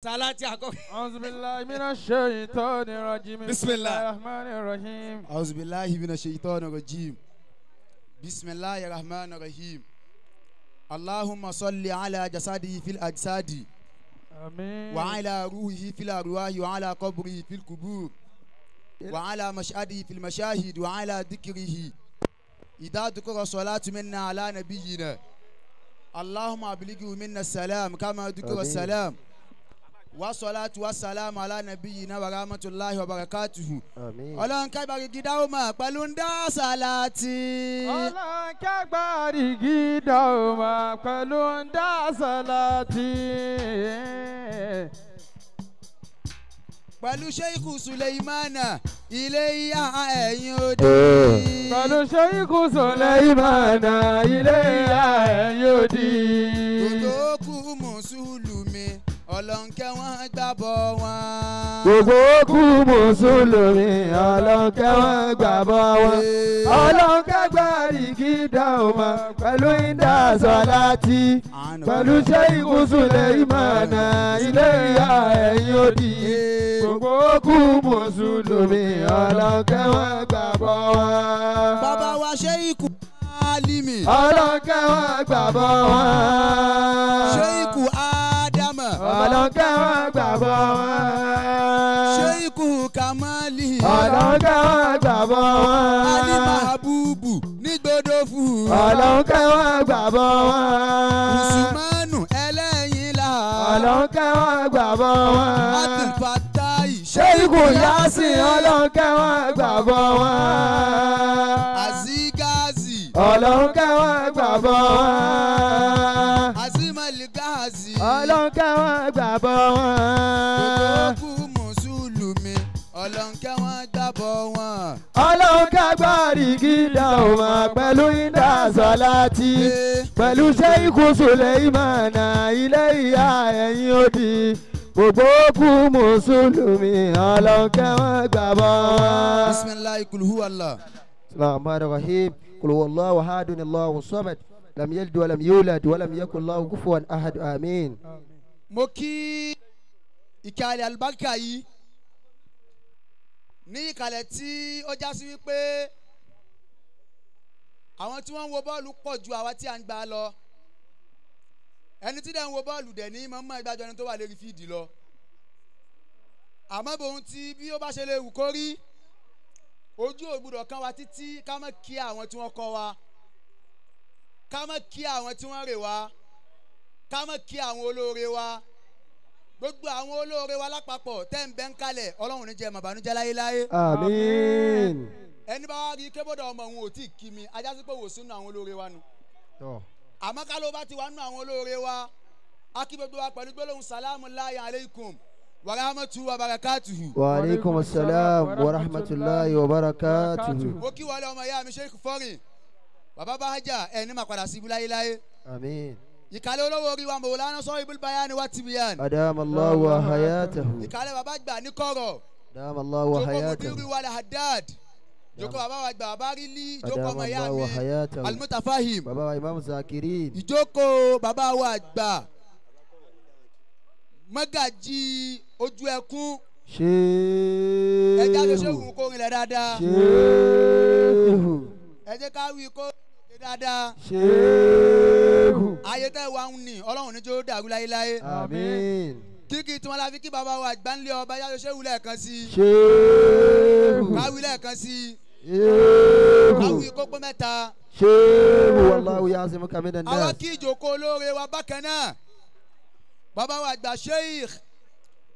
Salati àkọ́kọ́. أعوذ بالله من الشيطان الرجيم بسم الله. الرحمن الرحيم أعوذ بالله من الشيطان الرجيم بسم الله الرحمن الرحيم اللهم صل على جسده في الأجساد آمين وعلى روحه في الأرواح وعلى قبره في القبور وعلى مشهده في المشاهد وعلى ذكره إذا ذكر الصلاة منا على نبينا اللهم أبلغه منا السلام كما ذكر السلام والصلاة والسلام على نبينا ورحمة الله وبركاته. Ọlọ́run kágbárí gidá ó máa pẹ̀lú ń dá sàlátì. Ọlọ́run kágbárí gidá ó máa pẹ̀lú ń dá sàlátì. Pẹ̀lú Sheikhu Suleimana ilé ìyá ẹ̀yìn òdì. Pẹ̀lú Sheikhu Suleimana ilé ìyá ẹ̀yìn òdì. Gbogbo kú mùsùlùmí Ọlọ́run kẹ́ wọ́n gbàbọ̀ wọn. Gbogbo kú mùsùlùmí Ọlọ́run kẹ́ wọ́n gbàbọ̀ wọn. Ọlọ́run kágbárí gidá ó máa pẹ̀lú ń dá sàlátì. Pẹ̀lú Sheikhu Suleimana ilé ìyá ẹ̀yìn òdì. Gbogbo kú mùsùlùmí Ọlọ́run kẹ́ wọ́n gbàbọ̀ wọn. Bàbá wa Sheikhu Alimi. Ọlọ́run kẹ́ wọ́n gbàbọ̀ wọn. Sheikhu Adama. Ọlọ́run kẹ́ wọ́n gbàbọ̀ wọn. Sheikhu Kamali. Ọlọ́run kẹ́ wọ́n gbàbọ̀ wọn. Ali Mahabubu nígbòdòfù. Ọlọ́run kẹ́ wọ́n gbàbọ̀ wọn. Usmanu ẹlẹ́yìnlá. Ọlọ́run kẹ́ wọ́n gbàbọ̀ wọn. Abdul Fatai. Sheikhu Yasin Ọlọ́run kẹ́ wọ́n gbàbọ̀ wọn. Azigazi. Ọlọ́run kẹ́ wọ́n gbàbọ̀ wọn. Azimaligazi. Ọlọ́run kẹ́ wọ́n gbàbọ̀ wọn. Gbogbo kú mùsùlùmí Ọlọ́run kẹ́ wọ́n gbàbọ̀ wọn. Ọlọ́run kágbárí gidá ó máa pẹ̀lú ń dá sàlátì. Pẹ̀lú Sheikhu Suleimana ilé ìyá ẹ̀yìn òdì. Gbogbo kú mùsùlùmí Ọlọ́run kẹ́ wọ́n gbàbọ̀ wọn. Bisimilahi kul huwa Allah. الرحمن الرحيم قل هو الله احد الله الصمد لم يلد ولم يولد ولم يكن له كفوا احد امين. Mo kí ìkàlẹ̀ àlùbáríkà yìí ní ìkàlẹ̀ tí ó já sí wípé àwọn tí wọ́n ń wo bọ́ọ̀lù pọ̀ ju àwa tí a ń gbà lọ. Ẹni tí dẹ̀ ń wo bọ́ọ̀lù dẹ̀ ní mọ́mọ́ ìgbàjọ ẹni tó wà lérí fíìdì lọ. Àmọ́ bòun ti bí ó bá ṣe lè wù kó rí ojú ògbúdọ̀ kan wa títí ká má kí àwọn tí wọ́n kọ́ wa, ká má kí àwọn tí wọ́n rè wa, ká má kí àwọn olóore wa, gbogbo àwọn olóore wa lápapọ̀ tẹ́ ń bẹ ń kalẹ̀ Ọlọ́run ní jẹ́ màbánújẹ́ láyéláyé. آمين. Ẹni bá wá rí kébọ̀dọ̀ ọmọ òun ò tí ì kí mi ajá sí pé wò sínú àwọn olóore wa nu. Àmọ́ ká ló bá ti wá nínú àwọn olóore wa a kí gbogbo wa pẹ̀lú gbólóhùn salamu lahi aleikum wa rahmatu wa barakatuhu. وعليكم السلام ورحمة الله وبركاته. Mo kí wọlé ọmọ ìyá mi Sheikh Fọ́rin bàbá Báhájà ẹni máa padà sí ibú láyéláyé. آمين. Ìkàlẹ̀ olówó orí wa Mawlana Sahibul Bayani wa Tibiyan. أدام الله حياته. Ìkàlẹ̀ bàbá gbà ní kọ̀rọ̀. أدام الله Jókòó حياته. Mudiru wal Haddad. Jókòó bàbá wa gbà bàbá Rílí. Jókòó أدام ọmọ ìyá الله mi حياته. Al-Mutafahim. بابا إمام زاكرين. Ìjókòó bàbá wa gbà Mọ́gàjí ojú ẹkún. شيخ. Ẹ jáde ṣéwù kó rinlẹ̀ dáadáa. شيخ. Ẹ jẹ́ ká wí kó rinlẹ̀ dáadáa. شيخ. Ayé tẹ́ wa ń nì Ọlọ́run ní jó dàrú láyéláyé. آمين. Kíkì tí wọ́n la fi kí bàbá wa gbà ń lé ọba yáyọ ṣéwù lẹ́ẹ̀kan sí. شيخ. Káwí lẹ́ẹ̀kan sí. شيخ. Káwí kókó mẹ́ta. شيخ والله يعصمك من Àwa الناس. kí ìjókòó olóore wa bákan náà. Bàbá wa gbà Sheikh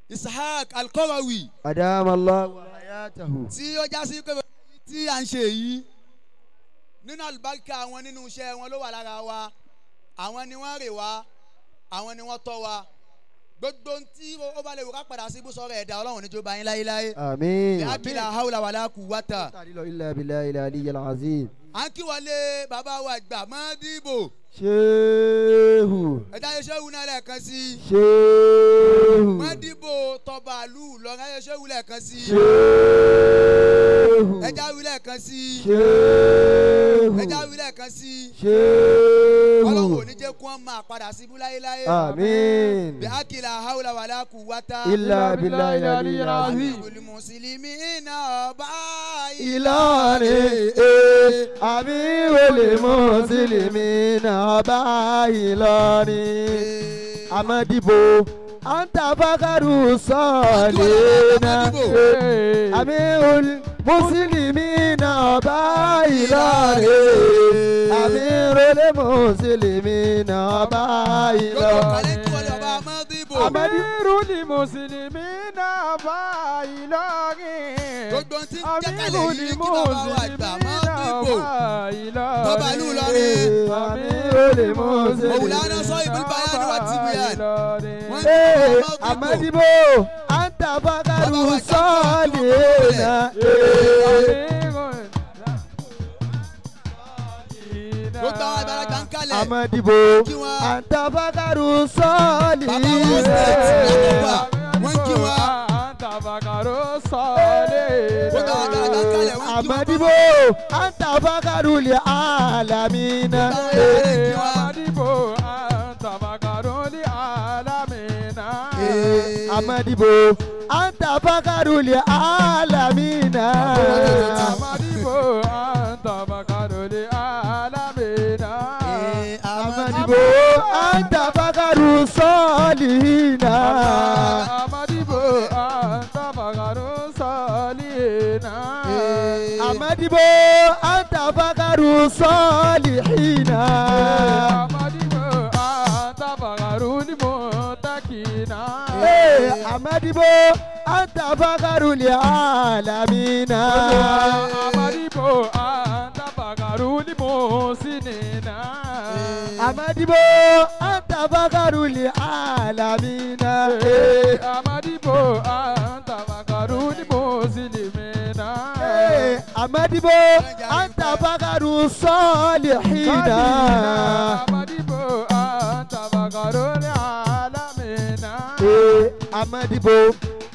Ishaq Al-Qarawi أدام الله حياته. tí ó já sí pé tí à ń ṣe yìí nínú àlùbáríkà àwọn nínú iṣẹ́ wọn ló wà lára wa. Àwọn ni wọ́n rè wá, àwọn ni wọ́n tọ́ wa. Gbogbo tí ó bá lè wò ká padà sí ibùsọ̀rọ̀ ẹ̀dá Ọlọ́run ní jó bá yín láyéláyé. آمين. Bí akila hawla wala quwwata. إلا بالله العلي العظيم. À ń kí wọlé bàbá wa gbà Mọ́dìbò. شيخ. Ẹ̀dá yẹn ṣéwù náà lẹ́ẹ̀kan sí. شيخ. Mọ́dìbò tọ́balù lọ́ra yẹn ṣéwù lẹ́ẹ̀kan sí. شيخ. Ẹja wí lẹ́ẹ̀kan sí. شيخ. ẹja wílẹ̀ kan sí ṣéhù. ọlọ́run ò ní jẹ́ kó wọ́n máa padà síbú láyéláyé. àmín. bí akila hawla wàlá quwwata. ilà bílà ilà lílà sí. àmì mùsùlùmí iná ọba Ìlọrin àmì wòlé mùsùlùmí náà bá Ìlọrin. Amadibo anta fakaru sọ̀lẹ́nà àmì mùsùlùmí náà bá Ìlọrin. àmì wòlé mùsùlùmí náà bá Ìlọrin. Amiru ni Mùsùlùmí náà bá Ìlọrin. Gbogbo tí ń jẹ́kẹ̀lẹ̀ yìí kí bàbá wa àgbà máa ń dìbò. Bàbá ìlú Ìlọrin. Amiru ni Mùsùlùmí. Mọ̀wùlánà sọ ìbílẹ̀ báyà ni wà tí mi yà. Amadibo anta fakaru sọ̀lẹ́nà. Gbogbo àwọn àgbàlagbà ń kalẹ̀. Amadibo anta fakaru sọ̀lẹ́nà. Bàbá wọn state lápapọ̀ wọ́n kí wa. Fakaru sọ̀lẹ́nà. Gbogbo àwọn àgbàlagbà ń kalẹ̀ wọ́n kí wa. Amadibo anta fakaru li alamina. Amadibo anta fakaru li alamina. Amadibo anta fakaru li alamina. Amadibo anta fakaru li alamina. Amadibo anta fakaru solihina. Amadibo anta fakaru solihina. Amadibo anta fakaru solihina. Amadibo anta fakaru limutakina. Amadibo anta fakaru li alamina. Amadibo anta fakaru limusinina. Amadibo anta fakaru li alamina. Amadibo anta fakaru limuslimina. Amadibo anta fakaru solihina. Amadibo anta fakaru lialamina. Amadibo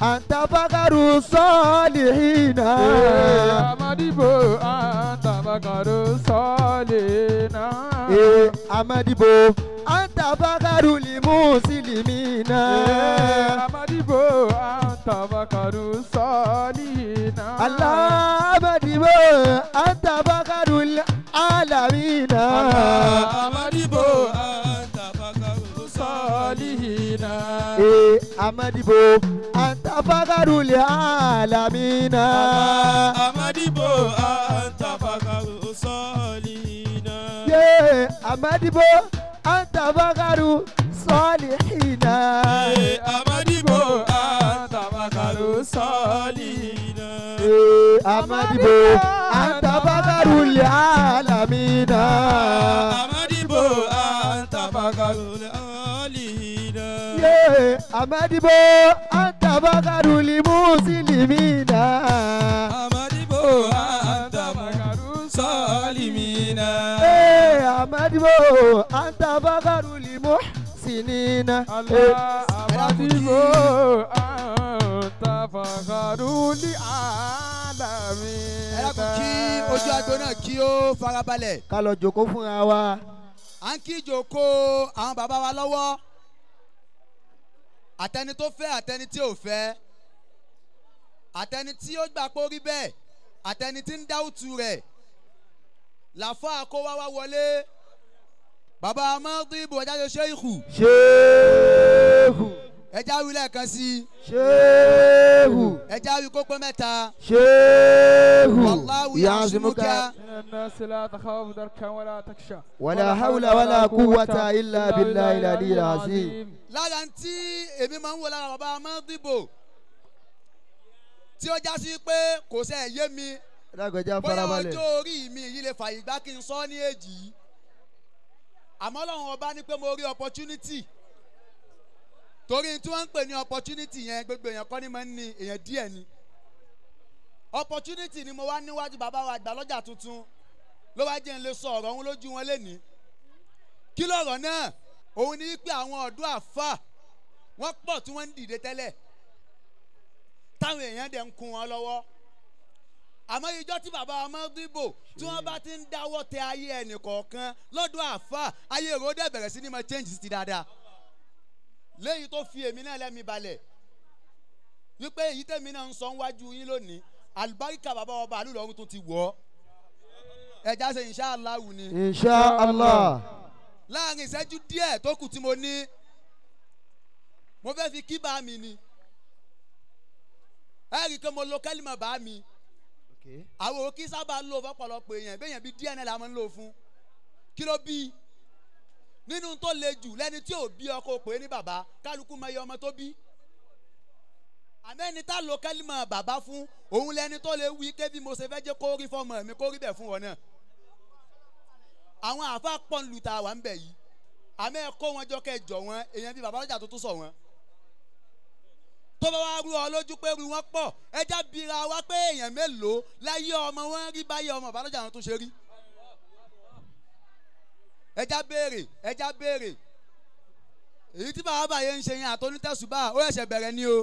anta fakaru solihina. Amadibo anta fakaru solihina. Amadibo anta fakaru limuslimina. Amadibo anta fakaru solihina. Allah Amadibo anta fakaru alamina. Amadibo anta fakaru solihina. Amadibo anta fakaru alamina. Amadibo anta fakaru solihina. Amadibo anta fakaru solihina. Amadibo anta fakaru solihina. Amadibo anta fakaru alamina. Amadibo anta fakaru solihina. Amadibo anta fakaru muslimina. Amadibo anta fakaru solimina. Amadibo anta fakaru muhsinina. Amadibo anta fakaru alamina. Ẹ dákun kí ojú agbo náà kí ó farabalẹ̀. Ká lọ jókòó fúnra wa. À ń kí ìjókòó àwọn bàbá wa lọ́wọ́. Àtẹni tó fẹ́ àtẹni tí ò fẹ́. Àtẹni tí ó gbà pé ó rí bẹ́ẹ̀. Àtẹni tí ń dáwùtú rẹ̀. Làfọ́ àkówáwá wọlé. Bàbá Amadibo ẹja ṣe ṣéìkù. Ṣéhù. Ẹja wí lẹ́ẹ̀kan sí i. Ṣéhù. Ẹja wí kópé mẹ́ta. Ṣéhù. Wallahu ya'zimuka. الناس لا تخاف دركا ولا تخشى. ولا حول ولا قوة إلا بالله العلي العظيم. Lára tí èmi máa ń wò lára bàbá Amadibo tí ó já sí pé kò sẹ́ ẹ̀ yé mi Lágbèjà bóyá farabalẹ̀. ọjọ́ orí mi yìí lè fàyè gbá kí n sọ ní èjì àmọ́ Ọlọ́run ọba ní pé mo rí opportunity torí tí wọ́n ń pè ní opportunity yẹn gbogbo èèyàn kọ́ ni mo ń ní èèyàn díẹ̀ ni opportunity ni mo wá níwájú bàbá wa àgbà lọ́jà tuntun ló wá jẹ́ n lè sọ ọ̀rọ̀ òun lójú wọn lénìí kí lọ̀rọ̀ náà òun ní pé àwọn ọ̀dọ́ àfà wọ́n pọ̀ tí wọ́n ń dìde tẹ́lẹ̀ táwọn èèyàn dẹ̀ ń kún wọn lọ́wọ́ àmọ́ ìjọ tí bàbá ọmọ dìbò tí wọ́n bá ti ń dáwọ́ tẹ ayé ẹnì kọ̀ọ̀kan lọ́dún àfa ayé èrò dẹ̀ bẹ̀rẹ̀ sí ni mo change sí dáadáa léyìí tó fi èmi náà lẹ́mi balẹ̀ wípé èyí tẹ̀mí náà ń sọ wájú yín lónìí àlùbáríkà bàbá ọba àlùlọ́run tó ti wọ̀ ọ́ ẹja ṣe inshallah ni. inshallah. láàrin ìṣẹ́jú díẹ̀ tó kù tí mo ní mo fẹ́ fi kí bá mi ni ẹ rí i pé mo lo kẹ́límà bá mi àwọn òkè sábà lò fọ́pọ̀lọpọ̀ èèyàn béèyàn bíi díẹ̀ náà la máa ń lò fún kí ló bí nínú tó le jù lẹ́ni tí ò bí ọkọ pè é ní bàbá kálukú mọ iye ọmọ tó bí àmẹ́ni tá lo kẹ́límà bàbá fún òun lẹ́ni tó lè wí ké bí mo ṣe fẹ́ jẹ́ kó rí fọ́mọ mi kó rí bẹ̀ fún wọn náà àwọn àfa pọ́ńlù tá a wà ń bẹ̀ yìí àmẹ́ kó wọn jọ kẹjọ wọn èèyàn bíi bàbá lọ́jà tó tún sọ wọn tó bá wá rú ọ lójú pé rú wọn pọ̀ ẹja bira wá pé èèyàn mélòó láyé ọmọ wọn rí báyé ọmọ bàbá lọ́jà wọn tún ṣe rí ẹja béèrè èyí tí bàbá bàyẹ̀ ń ṣe yẹn àtọ́nítẹ̀sùbà ó ẹ̀ṣẹ̀ bẹ̀rẹ̀ ni o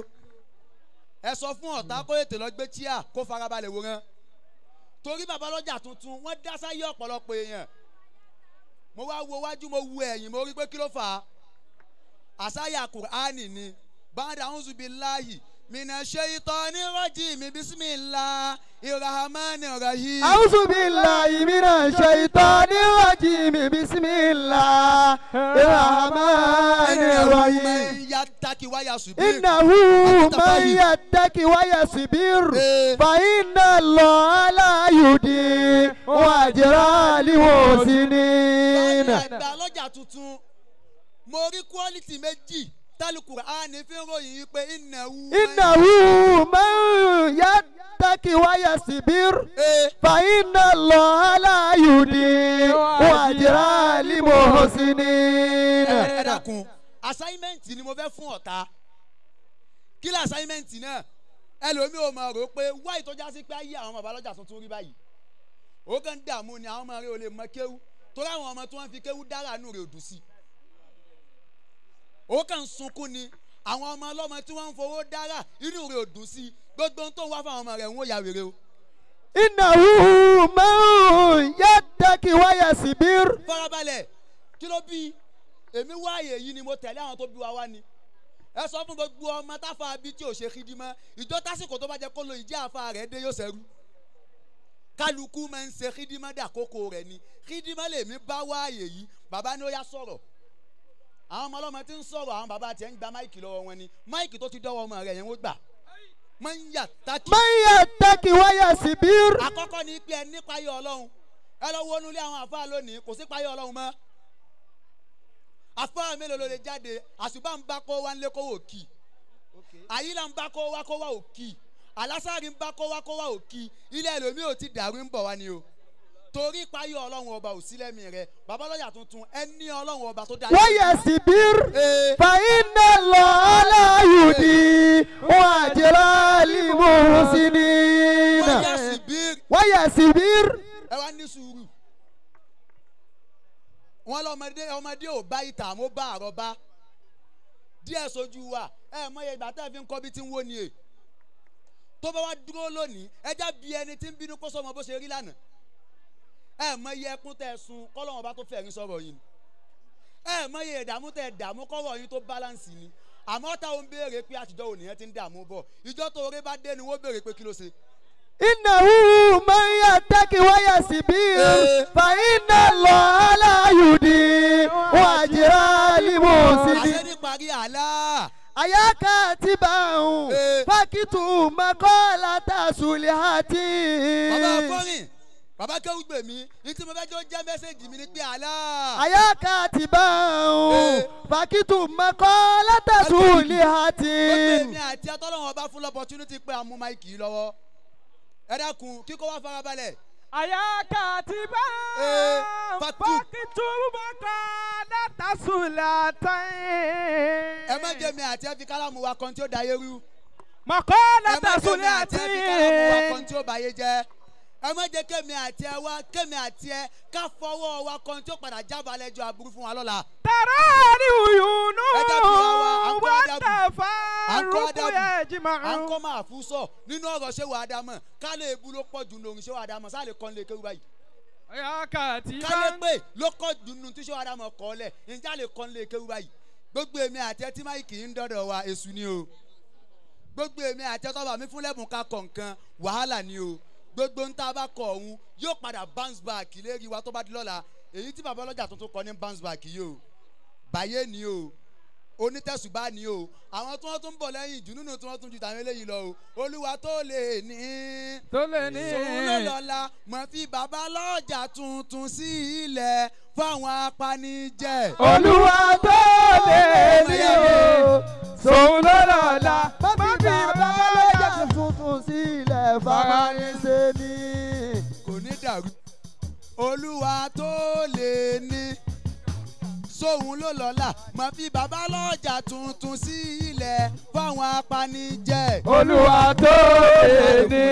ẹ sọ fún ọ̀tá kó ètè lọ gbé tíà kó farabalẹ̀ wòran torí bàbá lọ́jà tuntun wọ́n dá sáyé ọ̀pọ̀lọpọ̀ èèyàn mo wá wo wájú mo wo ẹ̀yìn mo rí pé kí ló fà á àsáyà kùránì ni bàdà a'udhu billahi minash shaitanir rajim bismillahir rahmanir rahim. a'udhu billahi minash shaitanir rajim bismillahir rahmanir rahim. yattaqi wa yasbir. innahu man yattaqi wa yasbir fa inna Allaha la yudi'u ajra al-muhsinin. ẹgbẹ́ lọ́jà tuntun mo rí quality méjì tálù Kùránì fi ń ròyìn yìí pé innahu man yattaqi wa yasbir fa inna Allaha la yudi'u ajra al-muhsinin. ẹ dákun assignment ni mo fẹ́ fún ọ̀tá kí lè assignment náà ẹlòmíì ò máa rò pé wáyé tó já sí pé ayé àwọn bàbá lọ́jà tuntun rí báyìí ó kàn ń dààmú ni àwọn ọmọ rẹ ò lè mọ kéwú torí àwọn ọmọ tí wọ́n fi kéwú dára nù rè òdù sí ó kàn ń sunkún ni àwọn ọmọ ọlọ́mọ tí wọ́n ń fowó dára inú rè òdù sí gbogbo tó ń wá fáwọn ọmọ rẹ̀ ń wò ya wèrè o. innahu man yattaqi wa yasbir. farabalẹ̀ kí ló bí èmi wáyé yìí ni mo tẹ̀lé àwọn tó bí wa wá ni ẹ sọ fún gbogbo ọmọ táfà bí tí ò ṣe kídímọ́ ìjọ tásìkò tó bá jẹ́ kó lo ìjẹ́ àfa rẹ̀ dé yóò ṣẹ́rú kálukú máa ń ṣe kídímọ́ dàkókò rẹ̀ ni kídímọ́ lèmi bá wáyé yìí bàbá ni ó yá sọ̀rọ̀ àwọn ọmọ ọlọ́mọ tí ń sọ̀rọ̀ àwọn bàbá tiẹ̀ ń gba máìkì lọ́wọ́ wọn ni máìkì tó ti dọ́wọ́ ọmọ rẹ̀ yẹn wọ́n gbà man yattaqi wa yasbir. àkọ́kọ́ ni pé ẹ nípa ayé ọlọ́run ẹ lọ wọnú ilé àwọn àfáà lónìí kò sí payé ọlọ́run mọ́ àfáà mélòó ló lè jáde àṣùbà ń bá kó wá ń lé kó wò kì àyílà ń bá kó wá òkì alásàrí ń bá kó wá òkì ilé ẹlòmíì ò ti dàrú ń bọ̀ wá ni o torí payé ọlọ́run ọba ò sí lẹ́mìí rẹ bàbá lọ́jà tuntun ẹ ní ọlọ́run ọba tó dáa. wa yasbir fa inna Allaha la yudi'u ajra al-muhsinin. wa yasbir. ẹ wá ní sùúrù wọn ọmọdé ò bá ìtà àmọ́ bá àrọ́bá díẹ̀ sójú wa ẹ mọ iye ìgbà tá a fi ń kọ́ bí tí ń wó ni e tó bá wá dúró lónìí ẹjá bí ẹni tí ń bínú kó sọmọ bó ṣe rí lánàá ẹ mọ iye ẹkún tẹ sun kọ́lọ́wọ́n bá tó fẹ̀rín sọ̀rọ̀ yìí ẹ mọ iye ìdààmú tẹ dààmú kọ́rọ̀ yìí tó báláǹsì ni àmọ́ táwọn ń béèrè pé àtijọ́ òní yẹn ti ń dààmú bọ̀ ìjọ tó orí bá dé ni wọ́n béèrè pé kí ló ṣe. innahu man yattaqi wa yasbir fa inna Allaha la yudi'u ajra al-muhsinin. àṣẹ ní parí àlá. ayaka tibaun fakitu maqalata sulihati. bàbá fọ́rin bàbá kẹ́wù gbè mí ní tí mo fẹ́ jọ jẹ́ mẹ́sẹ̀gì mi ni pé àlá. ayaka tibaun fakitu maqalata sulihati. gbogbo èmi àti atọ́lọ́wọ́n ọba fún l'opportunity pé a mú máìkì lọ́wọ́ ẹ dákun kíkọ́ wá farabalẹ̀. ayaka tibaun fakitu maqalata sulihati. ẹ má jẹ́ mi àti ẹ fi kálámù wa kan tí ó da yé rú. maqalata sulihati. ẹ má jẹ́ mi àti ẹ fi kálámù wa kan tí ó ba yé jẹ́. ẹ má jẹ́ kémi àti ẹ wá kémi àti ẹ ká fọwọ́ wa kan tí ó padà jábàálẹ̀ jọ aburú fún wa lọ́la. tàrà ni uyunu wọ́n tà fà rúkú yẹ jìmọ̀. à ń kọ́ máa fún sọ nínú ọ̀rọ̀ ṣé wàá dá mọ̀ ká lè bu ló pọ̀ jù lórí ṣé wàá dá mọ̀ sáà lè kọ́ lè kéwú báyìí. ọ̀yà kàtí bá. ká lè pè ló kọ́ dùnú tí ṣé wàá dá mọ̀ kọ́ lẹ̀ ǹjẹ́ lè kọ́ lè kéwú báyìí. gbogbo èmi àti ẹ tí máìkì ń dọ́dọ̀ wa èṣù ni o. gbogbo èmi àti ẹ tọ́ba mi fún lẹ́bùn ká kọ̀ nǹkan wàhálà ni o. gbogbo ń tá a bá kọ ọ̀hún yóò padà bounce back lérí wa tó bá di lọ́la èyí tí bàbá ọlọ́jà tuntun kọ ní bounce back yìí o báyé ni o onítẹ̀sùbá ni o àwọn tí wọ́n tún bọ̀ lẹ́yìn jù nínú tí wọ́n tún ju tàwọn eléyìí lọ o olúwa tó lè ní sòun ló lọ́la mọ̀ fi bàbá ọlọ́jà tuntun sí ilẹ̀ fáwọn apanijẹ́. olúwa tó lè ní o sòun ló lọ́la mọ̀ fi bàbá ọlọ́jà tuntun sí ilẹ̀ fáwọn apanijẹ́ ni. kò ní dàrú olúwa tó lè ní sóhun ló lọ́la mọ̀ fi bàbá lọ́jà tuntun sí ilẹ̀ fáwọn apanijẹ́. olúwa tó lè ní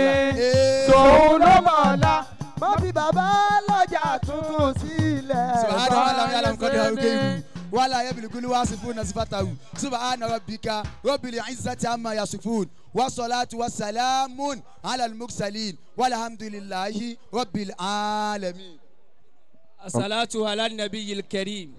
sóhun ló lọ́la mọ̀ fi bàbá lọ́jà tuntun sí ilẹ̀ fáwọn apanijẹ́. wala yabilikuli wasifun nasifatahu subhana rabbika rabbil izzati amma yasifun wasalatu wasalamun ala almursalin walhamdulillahi rabbil alamin. الصلاة على النبي الكريم.